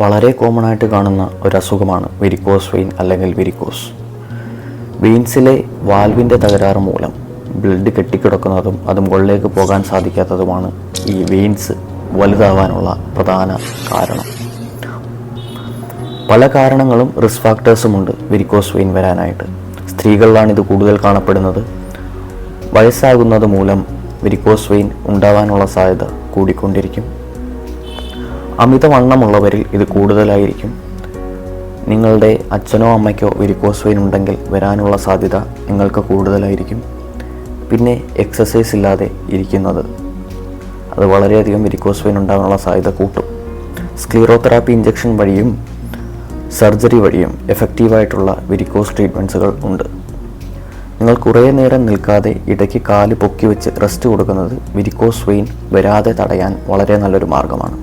വളരെ കോമൺ ആയിട്ട് കാണുന്ന ഒരു അസുഖമാണ് വെരിക്കോസ് വെയിൻ അല്ലെങ്കിൽ വെരിക്കോസ്. വെയിൻസിലെ വാൽവിൻ്റെ തകരാറ് മൂലം ബ്ലഡ് കെട്ടിക്കിടക്കുന്നതും അത് മുകളിലേക്ക് പോകാൻ സാധിക്കാത്തതുമാണ് ഈ വെയിൻസ് വലുതാവാനുള്ള പ്രധാന കാരണം. പല കാരണങ്ങളും റിസ്ക് ഫാക്ടേഴ്സുമുണ്ട് വെരിക്കോസ് വെയിൻ വരാനായിട്ട്. സ്ത്രീകളിലാണ് ഇത് കൂടുതൽ കാണപ്പെടുന്നത്. വയസ്സാകുന്നത് മൂലം വെരിക്കോസ് വെയിൻ ഉണ്ടാവാനുള്ള സാധ്യത കൂടിക്കൊണ്ടിരിക്കും. അമിതവണ്ണമുള്ളവരിൽ ഇത് കൂടുതലായിരിക്കും. നിങ്ങളുടെ അച്ഛനോ അമ്മയ്ക്കോ വെരിക്കോസ് വെയിൻ ഉണ്ടെങ്കിൽ വരാനുള്ള സാധ്യത നിങ്ങൾക്ക് കൂടുതലായിരിക്കും. പിന്നെ എക്സസൈസ് ഇല്ലാതെ ഇരിക്കുന്നത് അത് വളരെയധികം വെരിക്കോസ് വെയിൻ ഉണ്ടാകാനുള്ള സാധ്യത കൂട്ടും. സ്ക്ലീറോതെറാപ്പി ഇഞ്ചക്ഷൻ വഴിയും സർജറി വഴിയും എഫക്റ്റീവായിട്ടുള്ള വെരിക്കോസ് ട്രീറ്റ്മെൻറ്റ്സുകൾ ഉണ്ട്. നിങ്ങൾ കുറേ നേരം നിൽക്കാതെ ഇടയ്ക്ക് കാല് പൊക്കി വെച്ച് റെസ്റ്റ് കൊടുക്കുന്നത് വെരിക്കോസ് വെയിൻ വരാതെ തടയാൻ വളരെ നല്ലൊരു മാർഗ്ഗമാണ്.